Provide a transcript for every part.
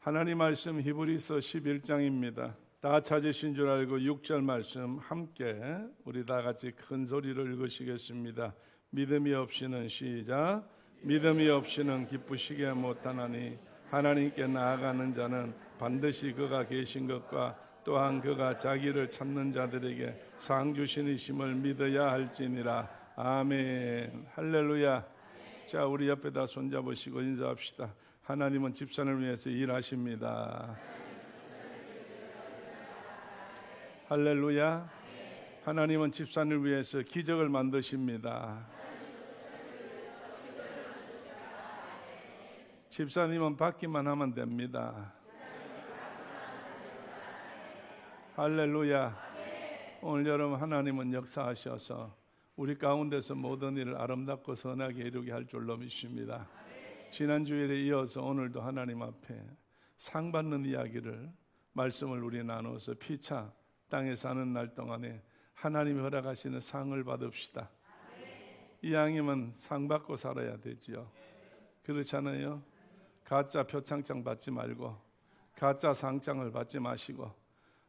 하나님 말씀 히브리서 11장입니다. 다 찾으신 줄 알고 6절 말씀 함께 우리 다 같이 큰 소리로 읽으시겠습니다. 믿음이 없이는 시작. 믿음이 없이는 기쁘시게 못하나니 하나님께 나아가는 자는 반드시 그가 계신 것과 또한 그가 자기를 찾는 자들에게 상 주시니심을 믿어야 할지니라. 아멘. 할렐루야. 자, 우리 옆에다 손잡으시고 인사합시다. 하나님은 집산을 위해서 일하십니다. 할렐루야. 하나님은 집산을 위해서 기적을 만드십니다. 집사님은 받기만 하면 됩니다. 할렐루야. 오늘 여러분, 하나님은 역사하셔서 우리 가운데서 모든 일을 아름답고 선하게 이루게 할 줄로 믿습니다. 지난 주일에 이어서 오늘도 하나님 앞에 상 받는 이야기를 말씀을 우리 나눠서 피차 땅에 사는 날 동안에 하나님이 허락하시는 상을 받읍시다. 이왕이면 상 받고 살아야 되지요. 그렇잖아요. 가짜 표창장 받지 말고 가짜 상장을 받지 마시고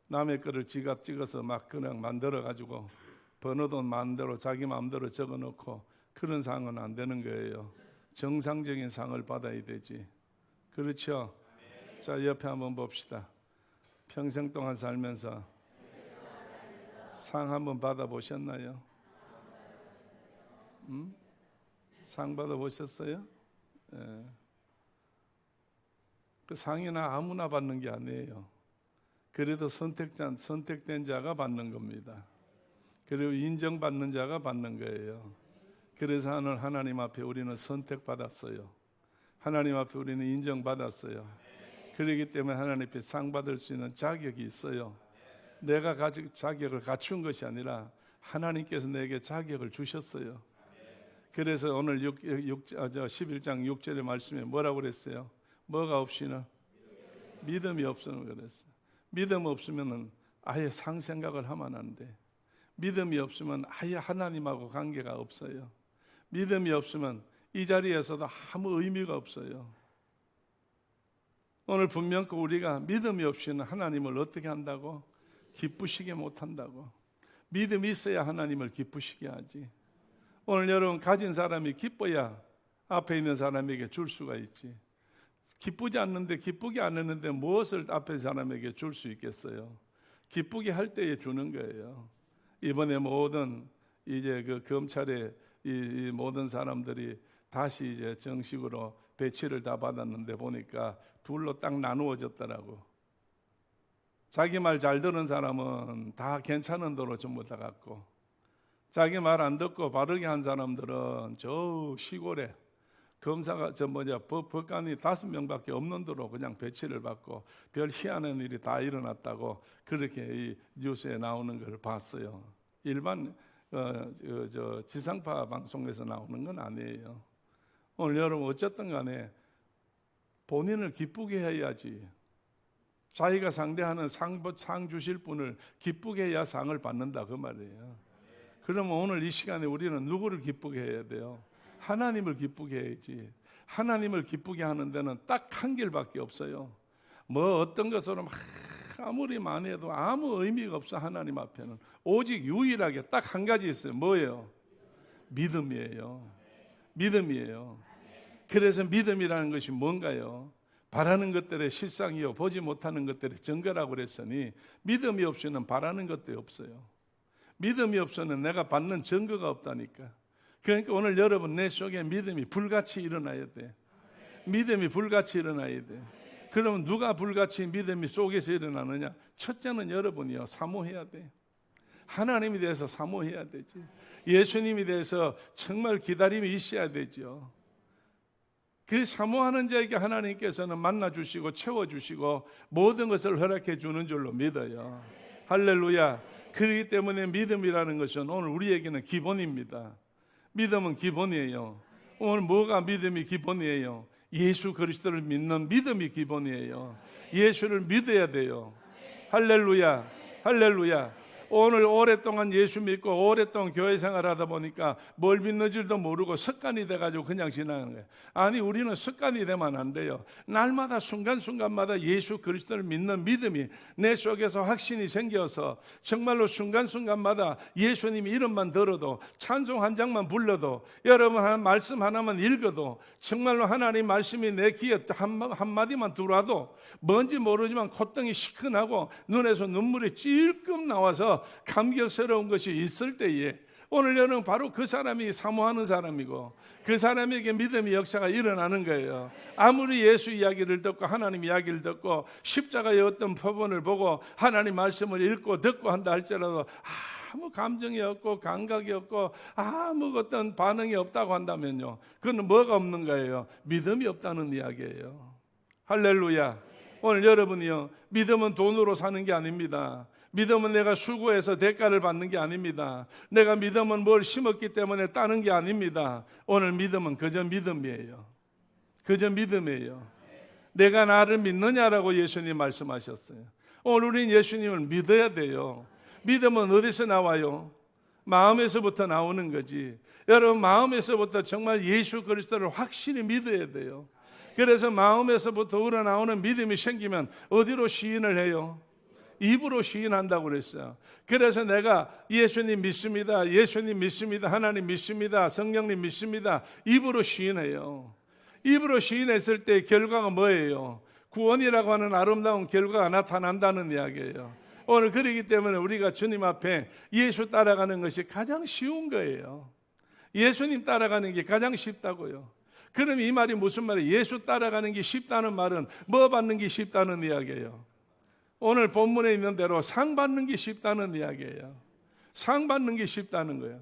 남의 거를 지갑 찍어서 막 그냥 만들어 가지고 번호도 마음대로 자기 마음대로 적어 놓고 그런 상은 안 되는 거예요. 정상적인 상을 받아야 되지. 그렇죠? 자, 옆에 한번 봅시다. 평생 동안 살면서 상 한번 받아보셨나요? 상 받아보셨어요? 예. 그 상이나 아무나 받는 게 아니에요. 그래도 선택된 자가 받는 겁니다. 그리고 인정받는 자가 받는 거예요. 그래서 오늘 하나님 앞에 우리는 선택받았어요. 하나님 앞에 우리는 인정받았어요. 그렇기 때문에 하나님 앞에 상 받을 수 있는 자격이 있어요. 내가 자격을 갖춘 것이 아니라 하나님께서 내게 자격을 주셨어요. 그래서 오늘 11장 6절의 말씀에 뭐라고 그랬어요? 뭐가 없이는? 믿음이 없으면 그랬어요. 믿음 없으면 아예 상 생각을 하면 안 돼. 믿음이 없으면 아예 하나님하고 관계가 없어요. 믿음이 없으면 이 자리에서도 아무 의미가 없어요. 오늘 분명히 우리가 믿음이 없이는 하나님을 어떻게 한다고? 기쁘시게 못한다고. 믿음이 있어야 하나님을 기쁘시게 하지. 오늘 여러분, 가진 사람이 기뻐야 앞에 있는 사람에게 줄 수가 있지. 기쁘지 않는데, 기쁘게 안 했는데 무엇을 앞에 사람에게 줄 수 있겠어요? 기쁘게 할 때에 주는 거예요. 이번에 모든 이제 그 검찰의 이 모든 사람들이 다시 이제 정식으로 배치를 다 받았는데 보니까 둘로 딱 나누어졌더라고. 자기 말 잘 듣는 사람은 다 괜찮은 도로 전부 다 갔고, 자기 말 안 듣고 바르게 한 사람들은 저 시골에 검사가 법관이 5명밖에 없는 도로 그냥 배치를 받고 별 희한한 일이 다 일어났다고 그렇게 이 뉴스에 나오는 걸 봤어요. 일반 지상파 방송에서 나오는 건 아니에요. 오늘 여러분, 어쨌든 간에 본인을 기쁘게 해야지. 자기가 상대하는 상 주실 분을 기쁘게 해야 상을 받는다, 그 말이에요. 그러면 오늘 이 시간에 우리는 누구를 기쁘게 해야 돼요? 하나님을 기쁘게 해야지. 하나님을 기쁘게 하는 데는 딱 한 길밖에 없어요. 뭐 어떤 것으로 막 아무리 많이 해도 아무 의미가 없어. 하나님 앞에는 오직 유일하게 딱 한 가지 있어요. 뭐예요? 믿음이에요. 믿음이에요. 그래서 믿음이라는 것이 뭔가요? 바라는 것들의 실상이요 보지 못하는 것들의 증거라고 그랬으니 믿음이 없이는 바라는 것도 없어요. 믿음이 없으면 내가 받는 증거가 없다니까. 그러니까 오늘 여러분, 내 속에 믿음이 불같이 일어나야 돼. 믿음이 불같이 일어나야 돼. 그러면 누가 불같이 믿음이 속에서 일어나느냐? 첫째는 여러분이요, 사모해야 돼. 하나님에 대해서 사모해야 되지. 예수님에 대해서 정말 기다림이 있어야 되죠. 그 사모하는 자에게 하나님께서는 만나주시고 채워주시고 모든 것을 허락해 주는 줄로 믿어요. 할렐루야. 그렇기 때문에 믿음이라는 것은 오늘 우리에게는 기본입니다. 믿음은 기본이에요. 오늘 뭐가 믿음이 기본이에요? 예수 그리스도를 믿는 믿음이 기본이에요. 예수를 믿어야 돼요. 할렐루야. 할렐루야. 오늘 오랫동안 예수 믿고 오랫동안 교회 생활하다 보니까 뭘 믿는 줄도 모르고 습관이 돼가지고 그냥 지나가는 거예요. 아니, 우리는 습관이 되면 안 돼요. 날마다 순간순간마다 예수 그리스도를 믿는 믿음이 내 속에서 확신이 생겨서 정말로 순간순간마다 예수님 이름만 들어도, 찬송 한 장만 불러도, 여러분 한 말씀 하나만 읽어도, 정말로 하나님 말씀이 내 귀에 한마디만 들어와도 뭔지 모르지만 콧등이 시큰하고 눈에서 눈물이 찔끔 나와서 감격스러운 것이 있을 때에, 오늘 여러분 바로 그 사람이 사모하는 사람이고 그 사람에게 믿음의 역사가 일어나는 거예요. 아무리 예수 이야기를 듣고 하나님 이야기를 듣고 십자가의 어떤 표본을 보고 하나님 말씀을 읽고 듣고 한다 할지라도 아무 감정이 없고 감각이 없고 아무 어떤 반응이 없다고 한다면요, 그건 뭐가 없는 거예요? 믿음이 없다는 이야기예요. 할렐루야. 오늘 여러분이요, 믿음은 돈으로 사는 게 아닙니다. 믿음은 내가 수고해서 대가를 받는 게 아닙니다. 내가 믿음은 뭘 심었기 때문에 따는 게 아닙니다. 오늘 믿음은 그저 믿음이에요. 그저 믿음이에요. 내가 나를 믿느냐라고 예수님 말씀하셨어요. 오늘 우리는 예수님을 믿어야 돼요. 믿음은 어디서 나와요? 마음에서부터 나오는 거지. 여러분, 마음에서부터 정말 예수 그리스도를 확실히 믿어야 돼요. 그래서 마음에서부터 우러나오는 믿음이 생기면 어디로 시인을 해요? 입으로 시인한다고 그랬어요. 그래서 내가 예수님 믿습니다, 예수님 믿습니다, 하나님 믿습니다, 성령님 믿습니다, 입으로 시인해요. 입으로 시인했을 때 결과가 뭐예요? 구원이라고 하는 아름다운 결과가 나타난다는 이야기예요. 오늘 그러기 때문에 우리가 주님 앞에 예수 따라가는 것이 가장 쉬운 거예요. 예수님 따라가는 게 가장 쉽다고요. 그럼 이 말이 무슨 말이에요? 예수 따라가는 게 쉽다는 말은 뭐 받는 게 쉽다는 이야기예요? 오늘 본문에 있는 대로 상 받는 게 쉽다는 이야기예요. 상 받는 게 쉽다는 거예요.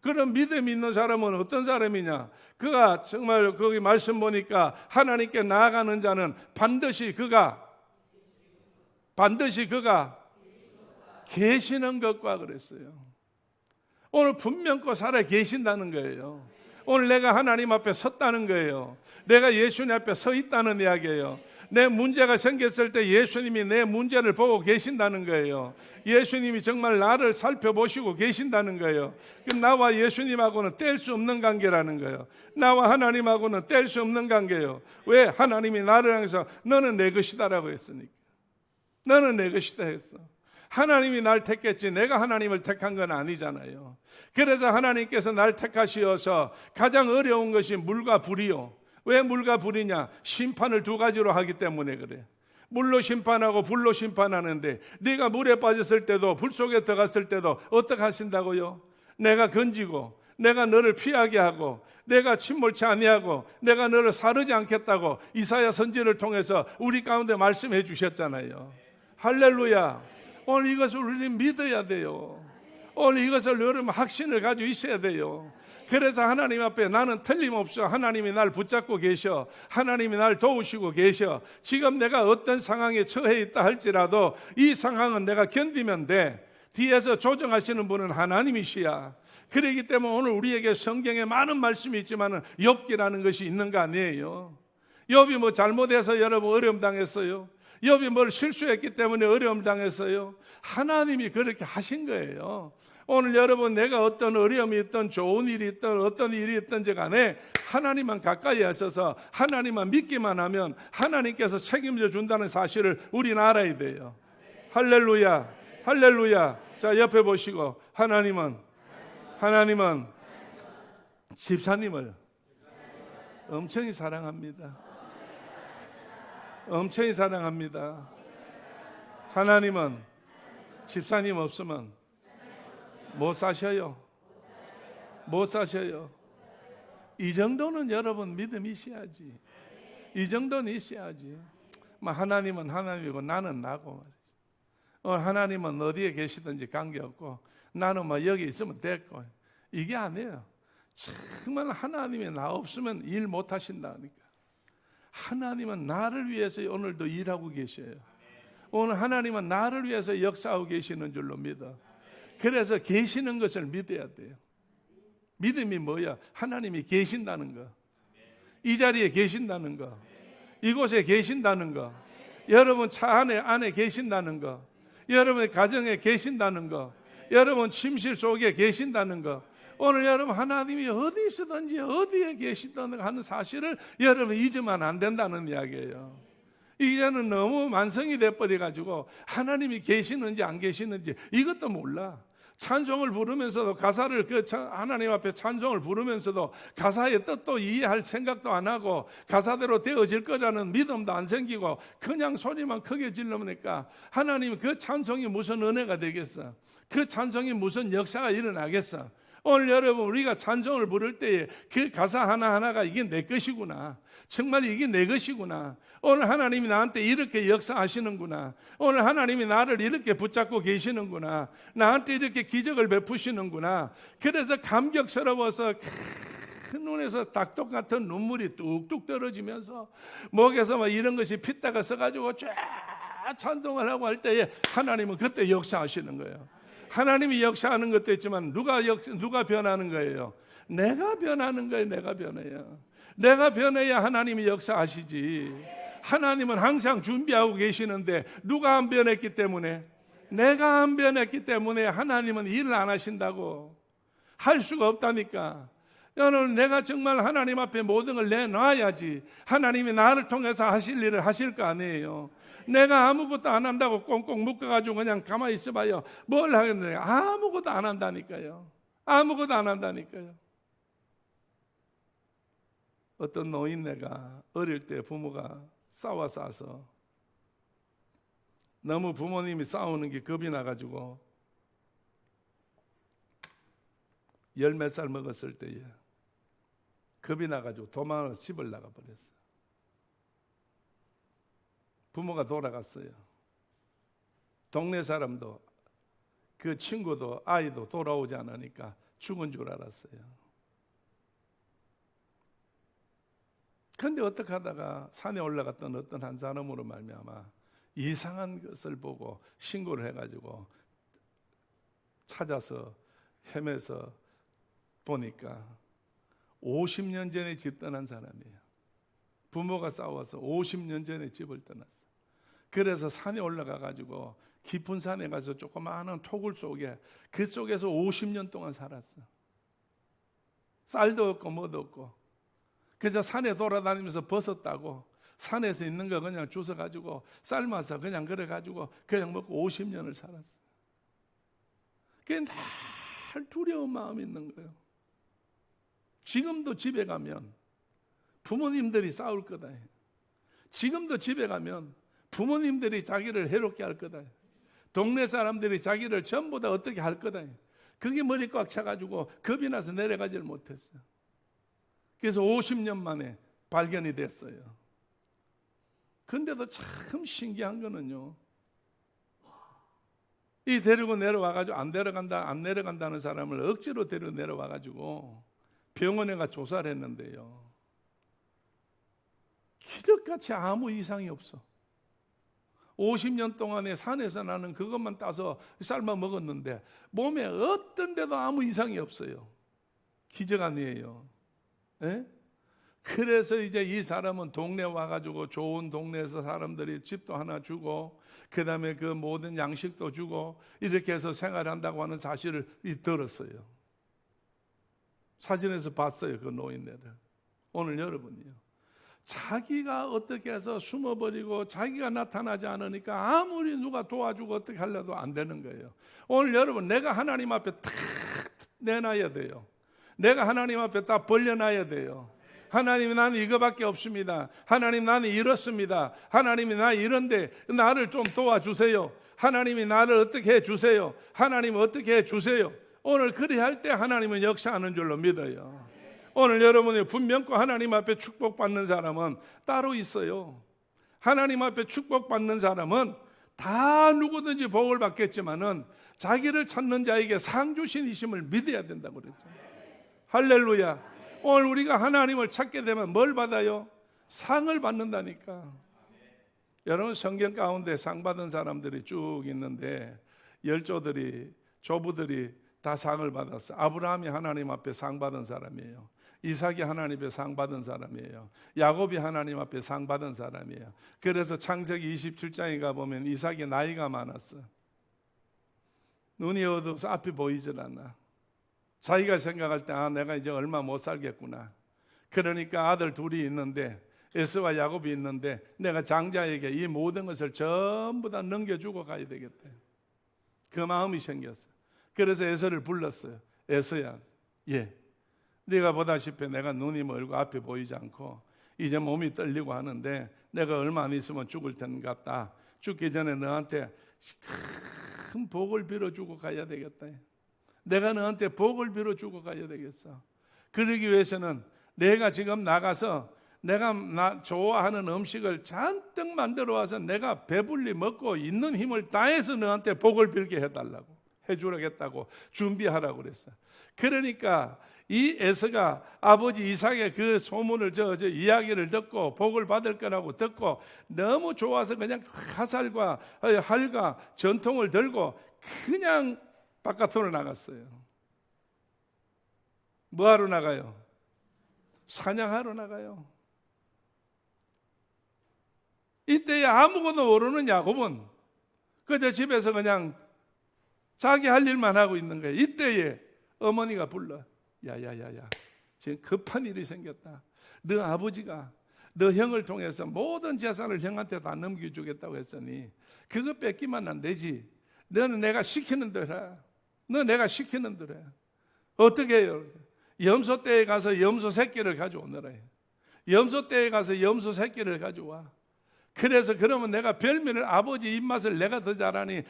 그럼 믿음이 있는 사람은 어떤 사람이냐? 그가 정말 거기 말씀 보니까 하나님께 나아가는 자는 반드시 그가 계시는 것과 그랬어요. 오늘 분명코 살아 계신다는 거예요. 오늘 내가 하나님 앞에 섰다는 거예요. 내가 예수님 앞에 서 있다는 이야기예요. 내 문제가 생겼을 때 예수님이 내 문제를 보고 계신다는 거예요. 예수님이 정말 나를 살펴보시고 계신다는 거예요. 나와 예수님하고는 뗄 수 없는 관계라는 거예요. 나와 하나님하고는 뗄 수 없는 관계예요. 왜? 하나님이 나를 향해서 너는 내 것이다라고 했으니까. 너는 내 것이다 했어. 하나님이 날 택했지 내가 하나님을 택한 건 아니잖아요. 그래서 하나님께서 날 택하시어서 가장 어려운 것이 물과 불이요. 왜 물과 불이냐? 심판을 두 가지로 하기 때문에 그래. 물로 심판하고 불로 심판하는데, 네가 물에 빠졌을 때도 불 속에 들어갔을 때도 어떻게 하신다고요? 내가 건지고 내가 너를 피하게 하고 내가 침몰치 아니하고 내가 너를 사르지 않겠다고 이사야 선지를 통해서 우리 가운데 말씀해 주셨잖아요. 할렐루야. 오늘 이것을 우리는 믿어야 돼요. 오늘 이것을 여러분 확신을 가지고 있어야 돼요. 그래서 하나님 앞에 나는 틀림없어 하나님이 날 붙잡고 계셔. 하나님이 날 도우시고 계셔. 지금 내가 어떤 상황에 처해 있다 할지라도 이 상황은 내가 견디면 돼. 뒤에서 조정하시는 분은 하나님이시야. 그렇기 때문에 오늘 우리에게 성경에 많은 말씀이 있지만 욥기라는 것이 있는 거 아니에요. 욥이 뭐 잘못해서 여러분 어려움 당했어요? 욥이 뭘 실수했기 때문에 어려움 당했어요? 하나님이 그렇게 하신 거예요. 오늘 여러분 내가 어떤 어려움이 있든 좋은 일이 있든 어떤 일이 있든지 간에 하나님만 가까이 하셔서 하나님만 믿기만 하면 하나님께서 책임져 준다는 사실을 우리는 알아야 돼요. 할렐루야. 할렐루야. 자, 옆에 보시고 하나님은 집사님을 엄청히 사랑합니다. 엄청히 사랑합니다. 하나님은 집사님 없으면 못 사셔요. 못 사셔요. 이 정도는 여러분 믿음이 있어야지. 이 정도는 있어야지. 하나님은 하나님이고 나는 나고. 하나님은 어디에 계시든지 관계없고 나는 여기 있으면 됐고. 이게 아니에요. 정말 하나님이 나 없으면 일 못 하신다니까. 하나님은 나를 위해서 오늘도 일하고 계셔요. 오늘 하나님은 나를 위해서 역사하고 계시는 줄로 믿어. 그래서 계시는 것을 믿어야 돼요. 믿음이 뭐야? 하나님이 계신다는 거. 이 자리에 계신다는 거. 이곳에 계신다는 거. 여러분 차 안에 계신다는 거. 여러분의 가정에 계신다는 거. 여러분 침실 속에 계신다는 거. 오늘 여러분 하나님이 어디 있든지 어디에 계시든 하는 사실을 여러분 잊으면 안 된다는 이야기예요. 이제는 너무 만성이 돼버려가지고 하나님이 계시는지 안 계시는지 이것도 몰라. 찬송을 부르면서도 가사를 하나님 앞에 찬송을 부르면서도 가사의 뜻도 이해할 생각도 안 하고 가사대로 되어질 거라는 믿음도 안 생기고 그냥 소리만 크게 질러보니까 하나님 그 찬송이 무슨 은혜가 되겠어? 그 찬송이 무슨 역사가 일어나겠어? 오늘 여러분 우리가 찬송을 부를 때에 그 가사 하나하나가 이게 내 것이구나. 정말 이게 내 것이구나. 오늘 하나님이 나한테 이렇게 역사하시는구나. 오늘 하나님이 나를 이렇게 붙잡고 계시는구나. 나한테 이렇게 기적을 베푸시는구나. 그래서 감격스러워서 큰 눈에서 닭독 같은 눈물이 뚝뚝 떨어지면서 목에서 막 이런 것이 핏다가 써가지고 쫙 찬송을 하고 할 때에 하나님은 그때 역사하시는 거예요. 하나님이 역사하는 것도 있지만 누가 변하는 거예요? 내가 변하는 거예요. 내가 변해요. 내가 변해야 하나님이 역사하시지. 하나님은 항상 준비하고 계시는데 누가 안 변했기 때문에, 내가 안 변했기 때문에 하나님은 일을 안 하신다고. 할 수가 없다니까. 오늘 내가 정말 하나님 앞에 모든 걸 내놔야지 하나님이 나를 통해서 하실 일을 하실 거 아니에요. 내가 아무것도 안 한다고 꽁꽁 묶어가지고 그냥 가만히 있어봐요. 뭘 하겠는데 아무것도 안 한다니까요. 아무것도 안 한다니까요. 어떤 노인네가 어릴 때 부모가 싸워서 너무 부모님이 싸우는 게 겁이 나가지고 10몇 살 먹었을 때에 겁이 나가지고 도망을 집을 나가버렸어요. 부모가 돌아갔어요. 동네 사람도 그 친구도 아이도 돌아오지 않으니까 죽은 줄 알았어요. 그런데 어떻게 하다가 산에 올라갔던 어떤 한 사람으로 말미암아 이상한 것을 보고 신고를 해가지고 찾아서 헤매서 보니까 50년 전에 집 떠난 사람이에요. 부모가 싸워서 50년 전에 집을 떠났어. 그래서 산에 올라가가지고 깊은 산에 가서 조그마한 토굴 속에 그 속에서 50년 동안 살았어. 쌀도 없고 뭐도 없고. 그래서 산에 돌아다니면서 버섯 따고 산에서 있는 거 그냥 주워가지고 삶아서 그냥 그래가지고 그냥 먹고 50년을 살았어. 그게 늘 두려운 마음이 있는 거예요. 지금도 집에 가면 부모님들이 싸울 거다. 지금도 집에 가면 부모님들이 자기를 해롭게 할 거다. 동네 사람들이 자기를 전부 다 어떻게 할 거다. 그게 머리 꽉 차가지고 겁이 나서 내려가지를 못했어요. 그래서 50년 만에 발견이 됐어요. 그런데도 참 신기한 거는요, 이 데리고 내려와가지고 안 내려간다는 사람을 억지로 데리고 내려와가지고 병원에 가 조사를 했는데요, 기적같이 아무 이상이 없어. 50년 동안에 산에서 나는 그것만 따서 삶아 먹었는데 몸에 어떤 데도 아무 이상이 없어요. 기적 아니에요. 에? 그래서 이제 이 사람은 동네 와가지고 좋은 동네에서 사람들이 집도 하나 주고 그 다음에 그 모든 양식도 주고 이렇게 해서 생활한다고 하는 사실을 들었어요. 사진에서 봤어요. 그 노인네들. 오늘 여러분이요, 자기가 어떻게 해서 숨어버리고 자기가 나타나지 않으니까 아무리 누가 도와주고 어떻게 하려도 안 되는 거예요. 오늘 여러분, 내가 하나님 앞에 탁 내놔야 돼요. 내가 하나님 앞에 딱 벌려놔야 돼요. 하나님, 나는 이거밖에 없습니다. 하나님, 나는 이렇습니다. 하나님이 나 이런데 나를 좀 도와주세요. 하나님이 나를 어떻게 해주세요. 하나님 어떻게 해주세요. 오늘 그리 할 때 하나님은 역사하는 줄로 믿어요. 오늘 여러분이 분명코 하나님 앞에 축복받는 사람은 따로 있어요. 하나님 앞에 축복받는 사람은 다 누구든지 복을 받겠지만은 자기를 찾는 자에게 상 주신 이심을 믿어야 된다고 그랬죠. 할렐루야. 오늘 우리가 하나님을 찾게 되면 뭘 받아요? 상을 받는다니까. 여러분, 성경 가운데 상 받은 사람들이 쭉 있는데 열조들이, 조부들이 다 상을 받았어. 아브라함이 하나님 앞에 상 받은 사람이에요. 이삭이 하나님 앞에 상 받은 사람이에요. 야곱이 하나님 앞에 상 받은 사람이에요. 그래서 창세기 27장에 가보면 이삭이 나이가 많았어. 눈이 어두워서 앞이 보이질 않아. 자기가 생각할 때 내가 이제 얼마 못 살겠구나. 그러니까 아들 둘이 있는데, 에서와 야곱이 있는데, 내가 장자에게 이 모든 것을 전부 다 넘겨주고 가야 되겠다. 그 마음이 생겼어. 그래서 에서를 불렀어요. 에서야, 네가 보다시피 내가 눈이 멀고 앞이 보이지 않고 이제 몸이 떨리고 하는데 내가 얼마 안 있으면 죽을 텐 같다. 죽기 전에 너한테 큰 복을 빌어주고 가야 되겠다. 내가 너한테 복을 빌어주고 가야 되겠어. 그러기 위해서는 내가 지금 나가서 내가 좋아하는 음식을 잔뜩 만들어 와서 내가 배불리 먹고 있는 힘을 다해서 너한테 복을 빌게 해달라고, 해주라겠다고 준비하라고 그랬어. 그러니까 이 에서가 아버지 이삭의 그 소문을 저 이야기를 듣고 복을 받을 거라고 듣고 너무 좋아서 그냥 화살과 활과 전통을 들고 그냥 바깥으로 나갔어요. 뭐하러 나가요? 사냥하러 나가요. 이때에 아무것도 모르는 야곱은 그저 집에서 그냥 자기 할 일만 하고 있는 거예요. 이때에 어머니가 불러. 야야야야, 지금 급한 일이 생겼다. 너 아버지가 너 형을 통해서 모든 재산을 형한테 다 넘겨주겠다고 했으니 그거 뺏기면 안 되지. 너는 내가 시키는 대로 해. 너 내가 시키는 대로 해. 어떻게 해요? 염소떼에 가서 염소 새끼를 가져오너라. 염소떼에 가서 염소 새끼를 가져와. 그래서 그러면 내가 별미를, 아버지 입맛을 내가 더 잘하니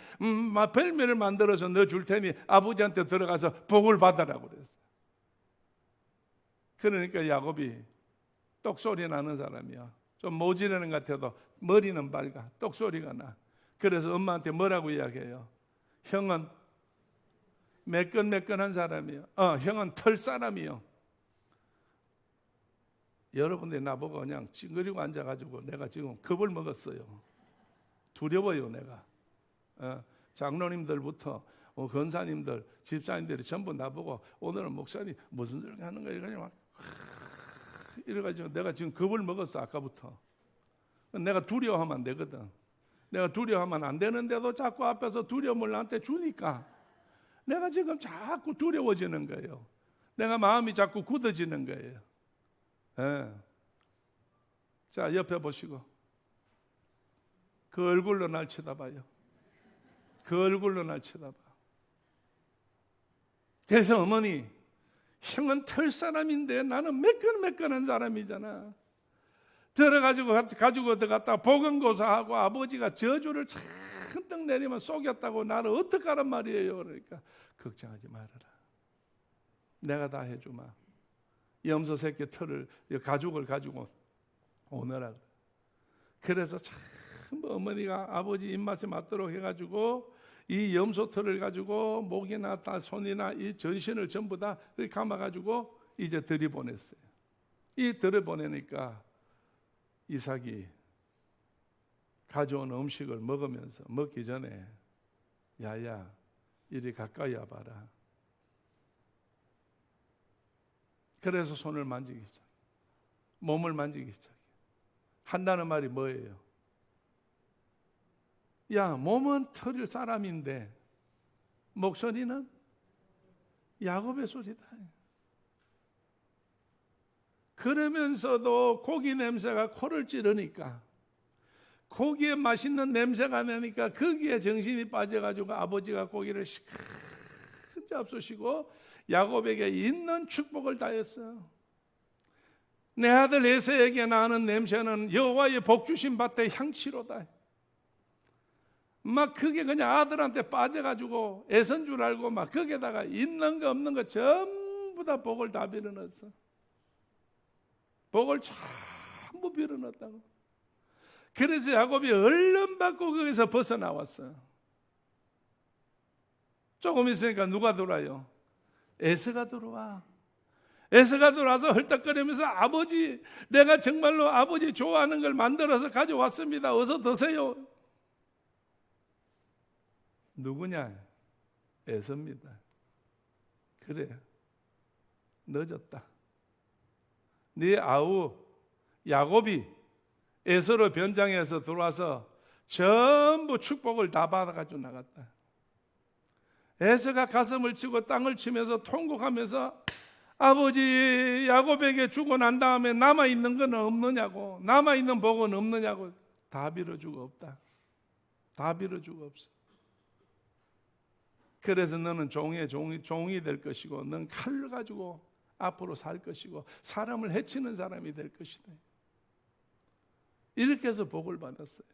별미를 만들어서 너 줄 테니 아버지한테 들어가서 복을 받아라고 그랬어. 그러니까 야곱이 똑소리 나는 사람이야. 좀 모지르는 것 같아도 머리는 밝아. 똑소리가 나. 그래서 엄마한테 뭐라고 이야기해요? 형은 매끈매끈한 사람이요. 형은 털 사람이요. 여러분들이 나보고 그냥 찡그리고 앉아가지고 내가 지금 겁을 먹었어요. 두려워요, 내가. 장로님들부터 권사님들, 집사님들이 전부 나보고 오늘은 목사님 무슨 소리 하는 거야? 이러가지고 이래가지고 내가 지금 겁을 먹었어, 아까부터. 내가 두려워하면 안 되거든. 내가 두려워하면 안 되는데도 자꾸 앞에서 두려움을 나한테 주니까 내가 지금 자꾸 두려워지는 거예요. 내가 마음이 자꾸 굳어지는 거예요. 자, 옆에 보시고 그 얼굴로 날 쳐다봐요. 그 얼굴로 날 쳐다봐. 그래서 어머니, 형은 털 사람인데 나는 매끈매끈한 사람이잖아. 가지고 들어갔다 보건고사하고 아버지가 저주를 잔뜩 내리면 속였다고 나를 어떡하란 말이에요. 그러니까 걱정하지 말아라. 내가 다 해주마. 염소 새끼 털을, 가죽을 가지고 오너라. 그래서 참 어머니가 아버지 입맛에 맞도록 해가지고 이 염소 털을 가지고 목이나 손이나 이 전신을 전부 다 감아가지고 이제 들이보냈어요. 이 들이보내니까 이삭이 가져온 음식을 먹으면서 먹기 전에 야야 이리 가까이 와봐라. 그래서 손을 만지기 시작해. 몸을 만지기 시작해. 한다는 말이 뭐예요? 야, 몸은 털일 사람인데 목소리는 야곱의 소리다. 그러면서도 고기 냄새가 코를 찌르니까, 고기에 맛있는 냄새가 나니까 거기에 정신이 빠져가지고 아버지가 고기를 시큰 잡수시고 야곱에게 있는 축복을 다했어요. 내 아들 에서에게 나는 냄새는 여호와의 복 주신 밭의 향치로다. 막 그게 그냥 아들한테 빠져가지고 애선 줄 알고 막 거기에다가 있는 거 없는 거 전부 다 복을 다 빌어넣었어. 복을 전부 빌어넣었다고. 그래서 야곱이 얼른 받고 거기서 벗어나왔어요. 조금 있으니까 누가 들어와요? 에서가 들어와. 에서가 들어와서 헐떡거리면서 아버지, 내가 정말로 아버지 좋아하는 걸 만들어서 가져왔습니다. 어서 드세요. 누구냐? 에서입니다. 그래, 늦었다. 네 아우 야곱이 에서로 변장해서 들어와서 전부 축복을 다 받아가지고 나갔다. 에서가 가슴을 치고 땅을 치면서 통곡하면서 아버지 야곱에게 주고 난 다음에 남아있는 건 없느냐고, 남아있는 복은 없느냐고. 다 빌어주고 없다. 다 빌어주고 없어. 그래서 너는 종이 될 것이고, 넌 칼을 가지고 앞으로 살 것이고, 사람을 해치는 사람이 될 것이다. 이렇게 해서 복을 받았어요.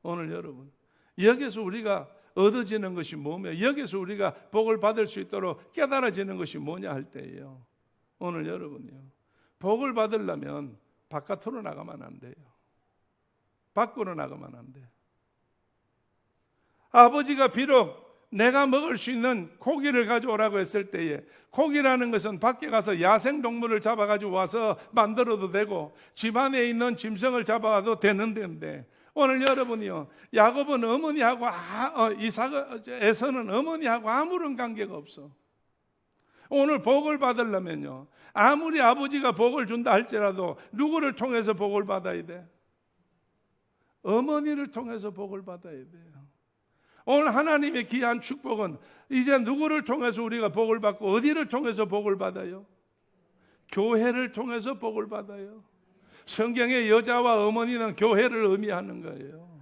오늘 여러분, 여기서 우리가 얻어지는 것이 뭐며, 여기서 우리가 복을 받을 수 있도록 깨달아지는 것이 뭐냐 할 때예요. 오늘 여러분요, 복을 받으려면 바깥으로 나가면 안 돼요. 밖으로 나가면 안 돼요. 아버지가 비록 내가 먹을 수 있는 고기를 가져오라고 했을 때에, 고기라는 것은 밖에 가서 야생동물을 잡아가지고 와서 만들어도 되고 집안에 있는 짐승을 잡아가도 되는 데인데, 오늘 여러분이요, 야곱은 어머니하고 에서는 어머니하고 아무런 관계가 없어. 오늘 복을 받으려면요, 아무리 아버지가 복을 준다 할지라도 누구를 통해서 복을 받아야 돼? 어머니를 통해서 복을 받아야 돼요. 오늘 하나님의 귀한 축복은 이제 누구를 통해서 우리가 복을 받고 어디를 통해서 복을 받아요? 교회를 통해서 복을 받아요. 성경의 여자와 어머니는 교회를 의미하는 거예요.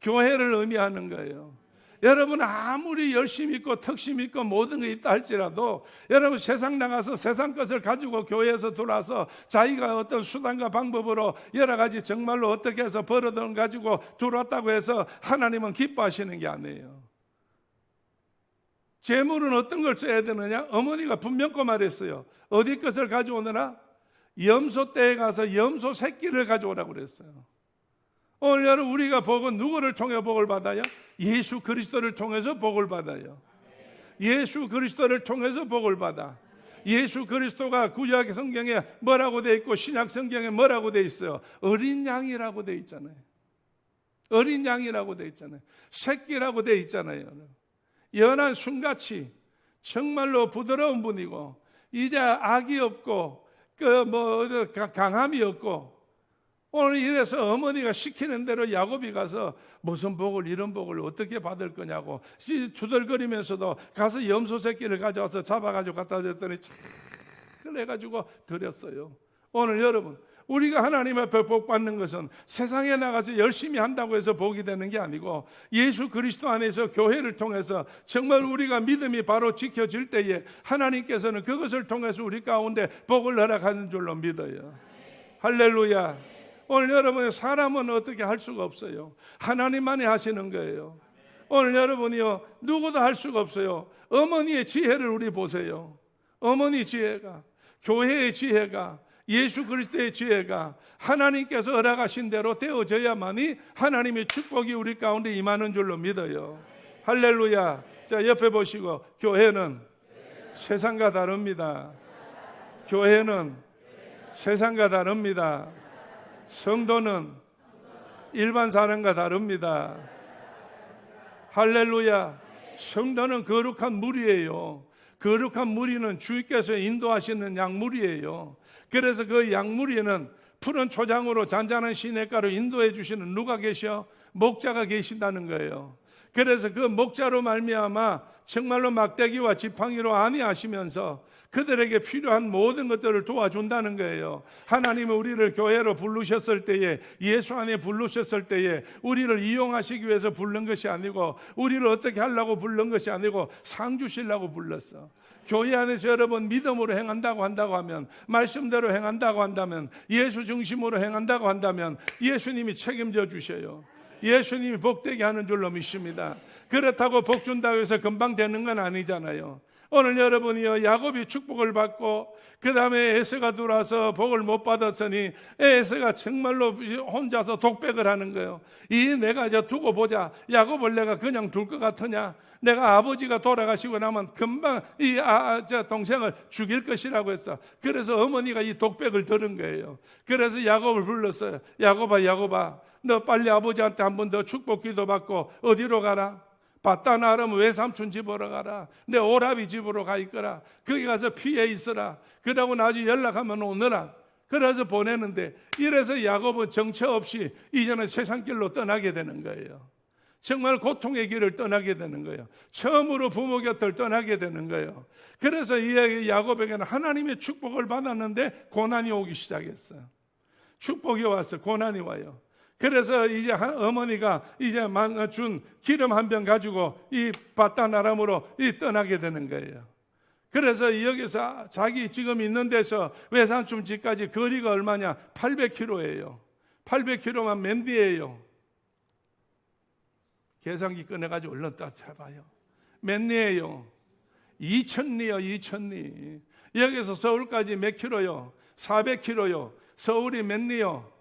교회를 의미하는 거예요. 여러분 아무리 열심히 있고 특심 있고 모든 게 있다 할지라도, 여러분 세상 나가서 세상 것을 가지고 교회에서 들어와서 자기가 어떤 수단과 방법으로 여러 가지 정말로 어떻게 해서 벌어든 가지고 들어왔다고 해서 하나님은 기뻐하시는 게 아니에요. 재물은 어떤 걸 써야 되느냐? 어머니가 분명코 말했어요. 어디 것을 가져오느라? 염소 떼에 가서 염소 새끼를 가져오라고 그랬어요. 오늘 여러분, 우리가 복은 누구를 통해 복을 받아요? 예수 그리스도를 통해서 복을 받아요. 예수 그리스도를 통해서 복을 받아. 예수 그리스도가 구약 성경에 뭐라고 돼 있고 신약 성경에 뭐라고 돼 있어요? 어린 양이라고 돼 있잖아요. 어린 양이라고 돼 있잖아요. 새끼라고 돼 있잖아요. 연한 순같이 정말로 부드러운 분이고, 이제 악이 없고 강함이 없고, 오늘 이래서 어머니가 시키는 대로 야곱이 가서 무슨 복을, 이런 복을 어떻게 받을 거냐고 두들거리면서도 가서 염소 새끼를 가져와서 잡아가지고 갖다 줬더니 착 해가지고 드렸어요. 오늘 여러분, 우리가 하나님 앞에 복 받는 것은 세상에 나가서 열심히 한다고 해서 복이 되는 게 아니고, 예수 그리스도 안에서 교회를 통해서 정말 우리가 믿음이 바로 지켜질 때에 하나님께서는 그것을 통해서 우리 가운데 복을 허락하는 줄로 믿어요. 할렐루야. 오늘 여러분, 사람은 어떻게 할 수가 없어요. 하나님만이 하시는 거예요. 오늘 여러분이요, 누구도 할 수가 없어요. 어머니의 지혜를 우리 보세요. 어머니 지혜가, 교회의 지혜가, 예수 그리스도의 지혜가 하나님께서 허락하신 대로 되어져야만이 하나님의 축복이 우리 가운데 임하는 줄로 믿어요. 할렐루야. 자, 옆에 보시고, 교회는 세상과 다릅니다. 교회는 세상과 다릅니다. 성도는 일반 사람과 다릅니다. 할렐루야. 성도는 거룩한 물이에요. 거룩한 무리는 주님께서 인도하시는 약물이에요. 그래서 그 약물에는 푸른 초장으로 잔잔한 시냇가로 인도해 주시는 누가 계셔? 목자가 계신다는 거예요. 그래서 그 목자로 말미암아 정말로 막대기와 지팡이로 안위하시면서 그들에게 필요한 모든 것들을 도와준다는 거예요. 하나님은 우리를 교회로 부르셨을 때에, 예수 안에 부르셨을 때에 우리를 이용하시기 위해서 부른 것이 아니고, 우리를 어떻게 하려고 부른 것이 아니고 상 주시려고 불렀어. 교회 안에서 여러분 믿음으로 행한다고 하면, 말씀대로 행한다고 한다면, 예수 중심으로 행한다고 한다면 예수님이 책임져 주셔요. 예수님이 복되게 하는 줄로 믿습니다. 그렇다고 복 준다고 해서 금방 되는 건 아니잖아요. 오늘 여러분이요, 야곱이 축복을 받고 그 다음에 에서가 들어와서 복을 못 받았으니 에서가 정말로 혼자서 독백을 하는 거예요. 이 내가 이제 두고 보자. 야곱을 내가 그냥 둘 것 같으냐? 내가 아버지가 돌아가시고 나면 금방 저 동생을 죽일 것이라고 했어. 그래서 어머니가 이 독백을 들은 거예요. 그래서 야곱을 불렀어요. 야곱아, 너 빨리 아버지한테 한 번 더 축복 기도 받고 어디로 가라? 바다나 아람 외삼촌 집으로 가라. 내 오라비 집으로 가 있거라. 거기 가서 피해 있어라. 그러고 나중에 연락하면 오너라. 그래서 보내는데, 이래서 야곱은 정처 없이 이제는 세상길로 떠나게 되는 거예요. 정말 고통의 길을 떠나게 되는 거예요. 처음으로 부모 곁을 떠나게 되는 거예요. 그래서 이 야곱에게는 하나님의 축복을 받았는데 고난이 오기 시작했어요. 축복이 와서 고난이 와요. 그래서 이제 어머니가 이제 준 기름 한 병 가지고 이 바단 아람으로 떠나게 되는 거예요. 그래서 여기서 자기 지금 있는 데서 외삼촌 집까지 거리가 얼마냐? 800km예요. 800km만 맨 뒤에요. 계산기 꺼내가지고 얼른 따져봐요. 맨 뒤에요. 2000리요. 2000리. 여기서 서울까지 몇 킬로요? 400km요. 서울이 몇 리요?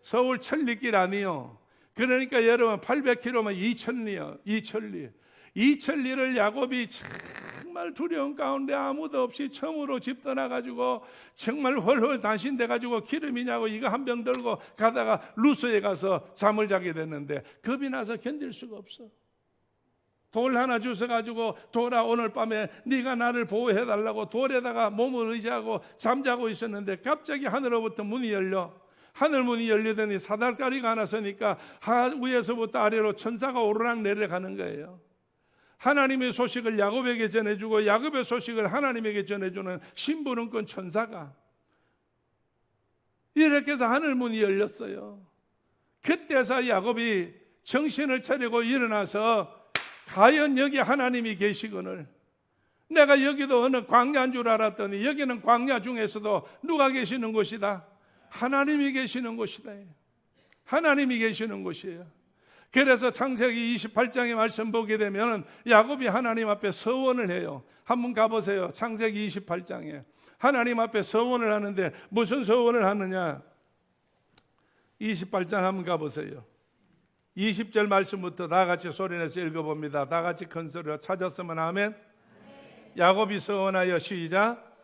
서울 천리길 아니요. 그러니까 여러분 800km면 2000리요. 2000리. 2000리를 야곱이 정말 두려운 가운데 아무도 없이 처음으로 집 떠나가지고 정말 헐헐 단신돼가지고 기름이냐고 이거 한 병 들고 가다가 루스에 가서 잠을 자게 됐는데 겁이 나서 견딜 수가 없어. 돌 하나 주워가지고 돌아 오늘 밤에 네가 나를 보호해달라고 돌에다가 몸을 의지하고 잠자고 있었는데 갑자기 하늘로부터 문이 열려. 하늘 문이 열리더니 사다리가 하나 서니까 위에서부터 아래로 천사가 오르락 내려가는 거예요. 하나님의 소식을 야곱에게 전해주고 야곱의 소식을 하나님에게 전해주는 신부름꾼 천사가 이렇게 해서 하늘 문이 열렸어요. 그때서 야곱이 정신을 차리고 일어나서 과연 여기 하나님이 계시거늘 내가 여기도 어느 광야인 줄 알았더니 여기는 광야 중에서도 누가 계시는 곳이다? 하나님이 계시는 곳이다. 하나님이 계시는 곳이에요. 그래서 창세기 28장의 말씀 보게 되면 야곱이 하나님 앞에 서원을 해요. 한번 가보세요. 창세기 28장에 하나님 앞에 서원을 하는데 무슨 서원을 하느냐? 28장 한번 가보세요. 20절 말씀부터 다 같이 소리내서 읽어봅니다. 다 같이 큰 소리로 찾았으면 아멘. 야곱이 서원하여 시작.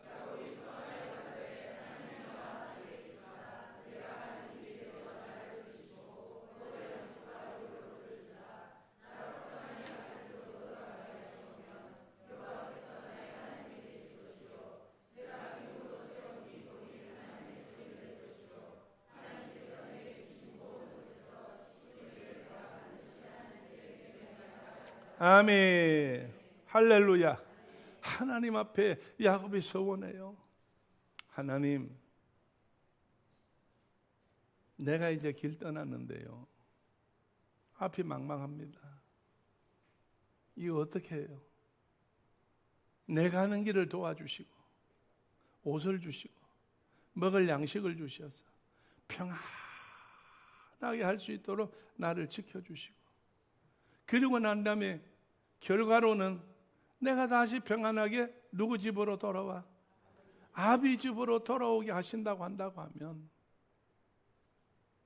아멘. 할렐루야. 하나님 앞에 야곱이 서원해요. 하나님, 내가 이제 길 떠났는데요. 앞이 망망합니다. 이거 어떻게 해요? 내가 하는 길을 도와주시고 옷을 주시고 먹을 양식을 주셔서 평안하게 할 수 있도록 나를 지켜주시고 그리고 난 다음에 결과로는 내가 다시 평안하게 누구 집으로 돌아와? 아비 집으로 돌아오게 하신다고 한다고 하면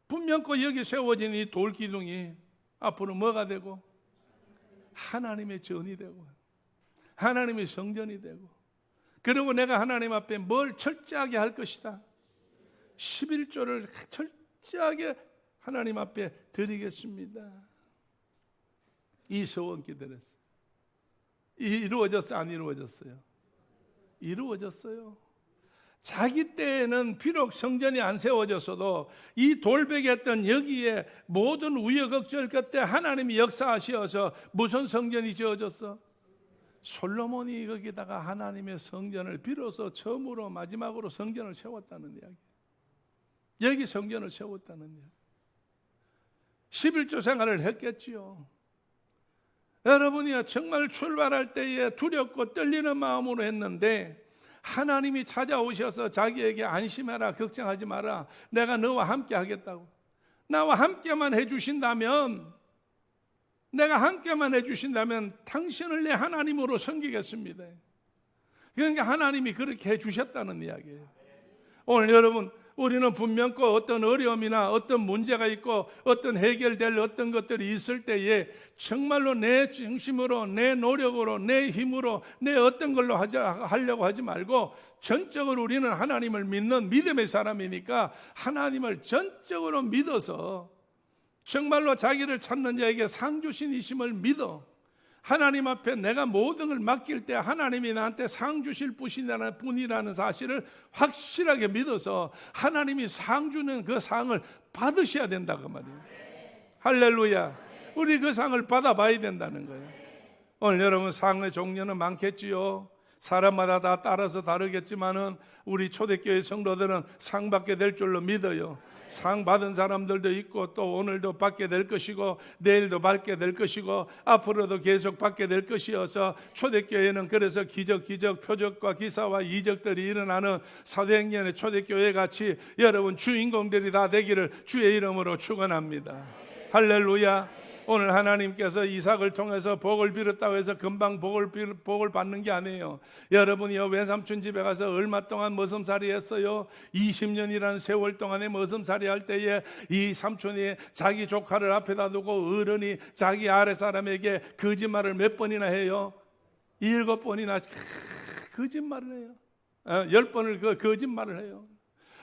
분명코 여기 세워진 이 돌기둥이 앞으로 뭐가 되고? 하나님의 전이 되고 하나님의 성전이 되고 그리고 내가 하나님 앞에 뭘 철저하게 할 것이다. 11조를 철저하게 하나님 앞에 드리겠습니다. 이 소원 기도했어요. 이루어졌어요? 안 이루어졌어요? 이루어졌어요. 자기 때에는 비록 성전이 안 세워졌어도 이 돌베개였던 여기에 모든 우여곡절 끝에 하나님이 역사하셔서 무슨 성전이 지어졌어? 솔로몬이 거기다가 하나님의 성전을 비로소 처음으로 마지막으로 성전을 세웠다는 이야기. 여기 성전을 세웠다는 이야기. 11조 생활을 했겠지요. 여러분이 정말 출발할 때에 두렵고 떨리는 마음으로 했는데 하나님이 찾아오셔서 자기에게 안심해라, 걱정하지 마라, 내가 너와 함께 하겠다고. 나와 함께만 해주신다면, 내가 함께만 해주신다면 당신을 내 하나님으로 섬기겠습니다. 그러니까 하나님이 그렇게 해주셨다는 이야기예요. 오늘 여러분, 우리는 분명히 어떤 어려움이나 어떤 문제가 있고 어떤 해결될 어떤 것들이 있을 때에 정말로 내 중심으로, 내 노력으로, 내 힘으로, 내 어떤 걸로 하려고 하지 말고 전적으로 우리는 하나님을 믿는 믿음의 사람이니까 하나님을 전적으로 믿어서 정말로 자기를 찾는 자에게 상 주신 이심을 믿어 하나님 앞에 내가 모든 걸 맡길 때 하나님이 나한테 상 주실 분이라는 사실을 확실하게 믿어서 하나님이 상 주는 그 상을 받으셔야 된다고 말이에요. 할렐루야. 우리 그 상을 받아봐야 된다는 거예요. 오늘 여러분 상의 종류는 많겠지요. 사람마다 다 따라서 다르겠지만은 우리 초대교회 성도들은 상 받게 될 줄로 믿어요. 상 받은 사람들도 있고 또 오늘도 받게 될 것이고 내일도 받게 될 것이고 앞으로도 계속 받게 될 것이어서 초대교회는 그래서 기적 표적과 기사와 이적들이 일어나는 사도행전의 초대교회 같이 여러분 주인공들이 다 되기를 주의 이름으로 축원합니다. 할렐루야. 오늘 하나님께서 이삭을 통해서 복을 빌었다고 해서 금방 복을 받는 게 아니에요. 여러분이 외삼촌 집에 가서 얼마 동안 머슴살이 했어요? 20년이라는 세월 동안에 머슴살이 할 때에 이 삼촌이 자기 조카를 앞에다 두고 어른이 자기 아래 사람에게 거짓말을 몇 번이나 해요? 7번이나 거짓말을 해요. 10번을 그 거짓말을 해요.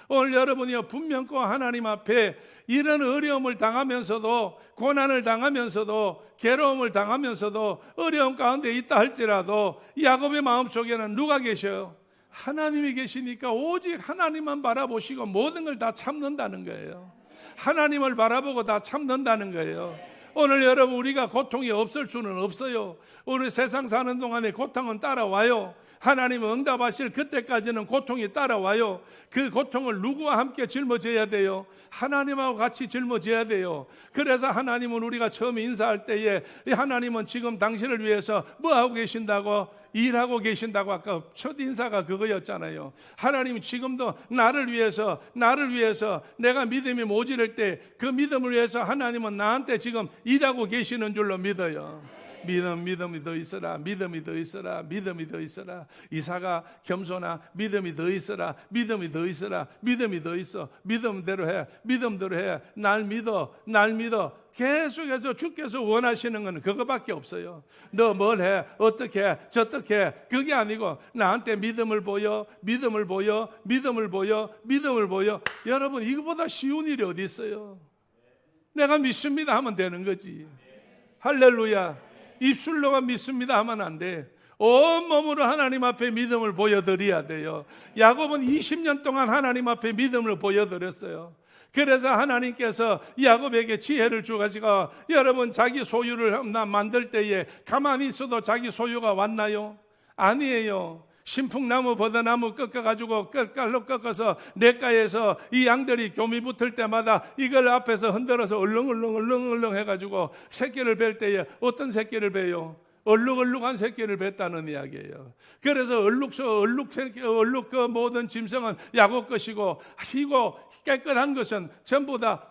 오늘 여러분이요 분명 그 하나님 앞에 이런 어려움을 당하면서도 고난을 당하면서도 괴로움을 당하면서도 어려움 가운데 있다 할지라도 야곱의 마음속에는 누가 계셔요? 하나님이 계시니까 오직 하나님만 바라보시고 모든 걸 다 참는다는 거예요. 하나님을 바라보고 다 참는다는 거예요. 오늘 여러분 우리가 고통이 없을 수는 없어요. 오늘 세상 사는 동안에 고통은 따라와요. 하나님은 응답하실 그때까지는 고통이 따라와요. 그 고통을 누구와 함께 짊어져야 돼요? 하나님하고 같이 짊어져야 돼요. 그래서 하나님은 우리가 처음 인사할 때에 하나님은 지금 당신을 위해서 뭐 하고 계신다고? 일하고 계신다고 아까 첫 인사가 그거였잖아요. 하나님이 지금도 나를 위해서 내가 믿음이 모자랄 때 그 믿음을 위해서 하나님은 나한테 지금 일하고 계시는 줄로 믿어요. 믿음이 더 있어라. 믿음이 더 있어라. 믿음이 더 있어라. 이사가 겸손아 믿음이 더 있어라. 믿음이 더 있어라. 믿음이 더 있어. 믿음대로 해. 믿음대로 해. 날 믿어. 계속해서 주께서 원하시는 건 그거밖에 없어요. 너 뭘 해? 어떻게 해? 저떻게 해? 그게 아니고 나한테 믿음을 보여. 여러분 이거보다 쉬운 일이 어디 있어요? 내가 믿습니다 하면 되는 거지. 할렐루야. 입술로만 믿습니다 하면 안 돼. 온몸으로 하나님 앞에 믿음을 보여드려야 돼요. 야곱은 20년 동안 하나님 앞에 믿음을 보여드렸어요. 그래서 하나님께서 야곱에게 지혜를 주가지고 여러분 자기 소유를 만들 때에 가만히 있어도 자기 소유가 왔나요? 아니에요. 신풍나무 버드나무 꺾어가지고 깔로 꺾어서 냇가에서 이 양들이 교미 붙을 때마다 이걸 앞에서 흔들어서 얼렁얼렁 해가지고 새끼를 뵐 때에 어떤 새끼를 뵈요? 얼룩얼룩한 새끼를 뵀다는 이야기예요. 그래서 얼룩 그 모든 짐승은 야곱 것이고 희고 깨끗한 것은 전부 다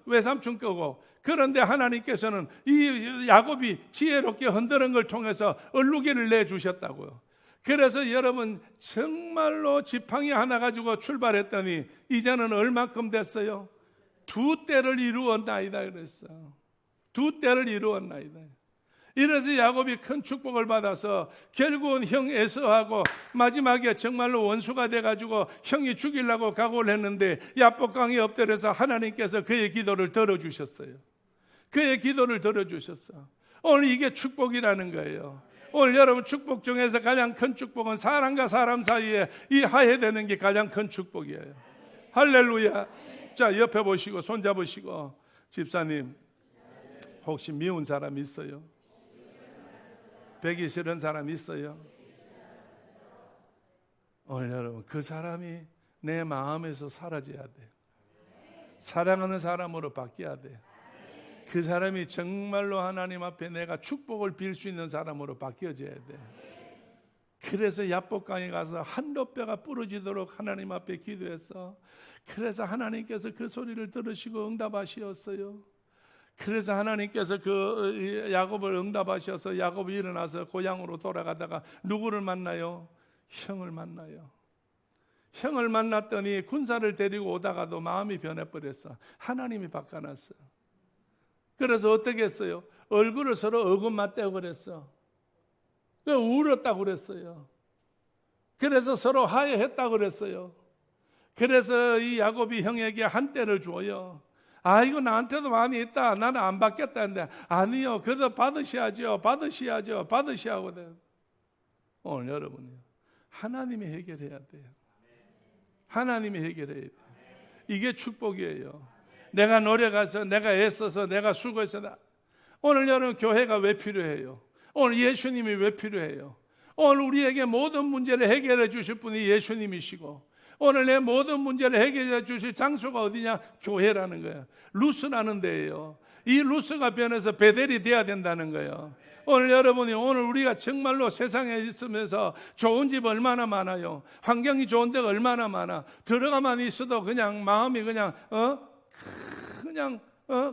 외삼촌 거고, 그런데 하나님께서는 이 야곱이 지혜롭게 흔드는 걸 통해서 얼룩이를 내주셨다고요. 그래서 여러분 정말로 지팡이 하나 가지고 출발했더니 이제는 얼마큼 됐어요? 2대를 이루었나이다 그랬어요. 2대를 이루었나이다. 이래서 야곱이 큰 축복을 받아서 결국은 형 에서하고 마지막에 정말로 원수가 돼가지고 형이 죽이려고 각오를 했는데 야복강에 엎드려서 하나님께서 그의 기도를 들어주셨어요. 그의 기도를 들어주셨어. 오늘 이게 축복이라는 거예요. 오늘 여러분 축복 중에서 가장 큰 축복은 사람과 사람 사이에 이 화해되는 게 가장 큰 축복이에요. 할렐루야. 자, 옆에 보시고 손잡으시고, 집사님 혹시 미운 사람 있어요? 뵈기 싫은 사람 있어요? 오늘 여러분 그 사람이 내 마음에서 사라져야 돼. 사랑하는 사람으로 바뀌어야 돼. 그 사람이 정말로 하나님 앞에 내가 축복을 빌 수 있는 사람으로 바뀌어져야 돼. 그래서 야복강에 가서 한돛뼈가 부러지도록 하나님 앞에 기도했어. 그래서 하나님께서 그 소리를 들으시고 응답하셨어요. 그래서 하나님께서 그 야곱을 응답하셔서 야곱이 일어나서 고향으로 돌아가다가 누구를 만나요? 형을 만나요. 형을 만났더니 군사를 데리고 오다가도 마음이 변해버렸어. 하나님이 바꿔놨어요. 그래서 어떻게 했어요? 얼굴을 서로 어금 맞대고 그랬어. 울었다고 그랬어요. 그래서 서로 화해했다고 그랬어요. 그래서 이 야곱이 형에게 한 떼를 줘요. 아, 이거 나한테도 많이 있다. 나는 안 받겠다는데, 아니요, 그래도 받으셔야죠. 오늘 여러분요, 하나님이 해결해야 돼요. 하나님이 해결해야 돼요. 이게 축복이에요. 내가 노력해서, 내가 애써서, 내가 수고해서, 오늘 여러분 교회가 왜 필요해요? 오늘 예수님이 왜 필요해요? 오늘 우리에게 모든 문제를 해결해 주실 분이 예수님이시고 오늘 내 모든 문제를 해결해 주실 장소가 어디냐? 교회라는 거예요. 루스라는 데예요. 이 루스가 변해서 베델이 돼야 된다는 거예요. 오늘 여러분이 오늘 우리가 정말로 세상에 있으면서 좋은 집 얼마나 많아요. 환경이 좋은 데가 얼마나 많아. 들어가만 있어도 그냥 마음이 그냥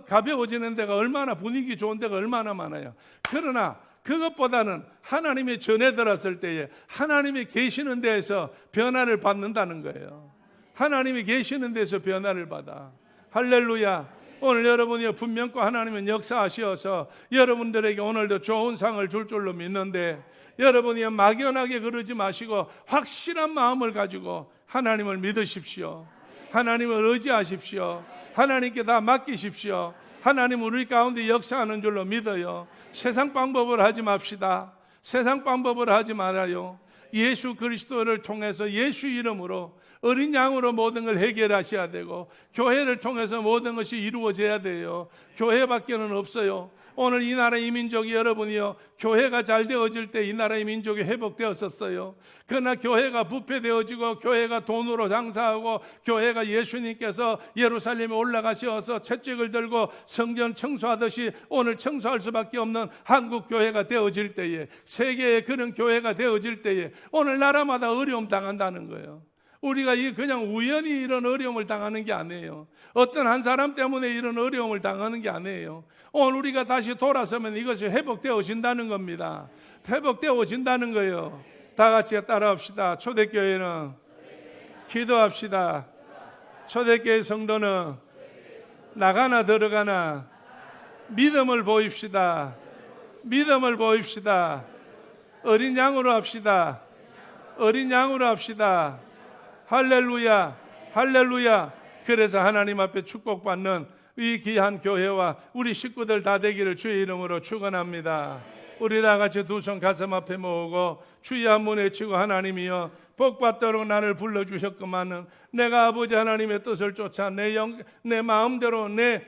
가벼워지는 데가 얼마나 분위기 좋은 데가 얼마나 많아요. 그러나 그것보다는 하나님이 전해 들었을 때에 하나님이 계시는 데에서 변화를 받는다는 거예요. 하나님이 계시는 데서 변화를 받아. 할렐루야. 오늘 여러분이 분명코 하나님은 역사하셔서 여러분들에게 오늘도 좋은 상을 줄 줄로 믿는데 여러분이 막연하게 그러지 마시고 확실한 마음을 가지고 하나님을 믿으십시오. 하나님을 의지하십시오. 하나님께 다 맡기십시오. 하나님 우리 가운데 역사하는 줄로 믿어요. 세상 방법을 하지 맙시다. 세상 방법을 하지 말아요. 예수 그리스도를 통해서 예수 이름으로 어린 양으로 모든 걸 해결하셔야 되고 교회를 통해서 모든 것이 이루어져야 돼요. 교회밖에는 없어요. 오늘 이 나라의 민족이 여러분이요 교회가 잘 되어질 때 이 나라의 민족이 회복되었었어요. 그러나 교회가 부패되어지고 교회가 돈으로 장사하고 교회가 예수님께서 예루살렘에 올라가셔서 채찍을 들고 성전 청소하듯이 오늘 청소할 수밖에 없는 한국 교회가 되어질 때에 세계의 그런 교회가 되어질 때에 오늘 나라마다 어려움 당한다는 거예요. 우리가 그냥 우연히 이런 어려움을 당하는 게 아니에요. 어떤 한 사람 때문에 이런 어려움을 당하는 게 아니에요. 오늘 우리가 다시 돌아서면 이것이 회복되어진다는 겁니다. 회복되어진다는 거예요. 다 같이 따라합시다. 초대교회는 기도합시다. 초대교회 성도는 나가나 들어가나 믿음을 보입시다. 믿음을 보입시다. 어린 양으로 합시다. 어린 양으로 합시다. 할렐루야, 할렐루야. 그래서 하나님 앞에 축복받는 이 귀한 교회와 우리 식구들 다 되기를 주의 이름으로 축원합니다. 우리 다 같이 두 손 가슴 앞에 모으고 주의 한 번 외치고 하나님이여 복받도록 나를 불러주셨구만은 내가 아버지 하나님의 뜻을 쫓아 내 마음대로 내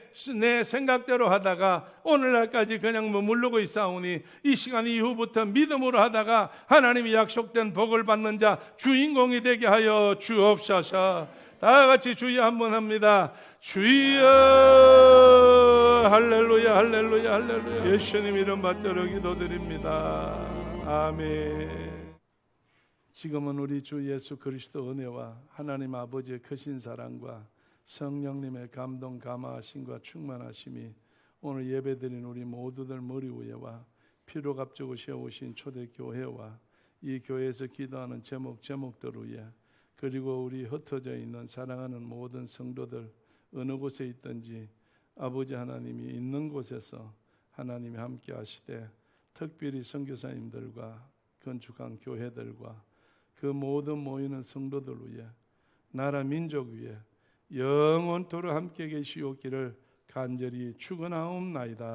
생각대로 하다가 오늘날까지 그냥 머무르고 있사오니 이 시간 이후부터 믿음으로 하다가 하나님이 약속된 복을 받는 자 주인공이 되게 하여 주옵소서. 다 같이 주여 한번 합니다. 주여 할렐루야 할렐루야 할렐루야. 예수님 이름 받들어 기도드립니다. 아멘. 지금은 우리 주 예수 그리스도 은혜와 하나님 아버지의 크신 사랑과 성령님의 감동 감화하심과 충만하심이 오늘 예배드린 우리 모두들 머리 위에와 피로 값주고 세우신 초대교회와 이 교회에서 기도하는 제목들 위에 그리고 우리 흩어져 있는 사랑하는 모든 성도들 어느 곳에 있든지 아버지 하나님이 있는 곳에서 하나님이 함께 하시되 특별히 선교사님들과 건축한 교회들과 그 모든 모이는 성도들 위해 나라 민족 위에 영원토록 함께 계시옵기를 간절히 축원하옵나이다.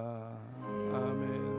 아멘.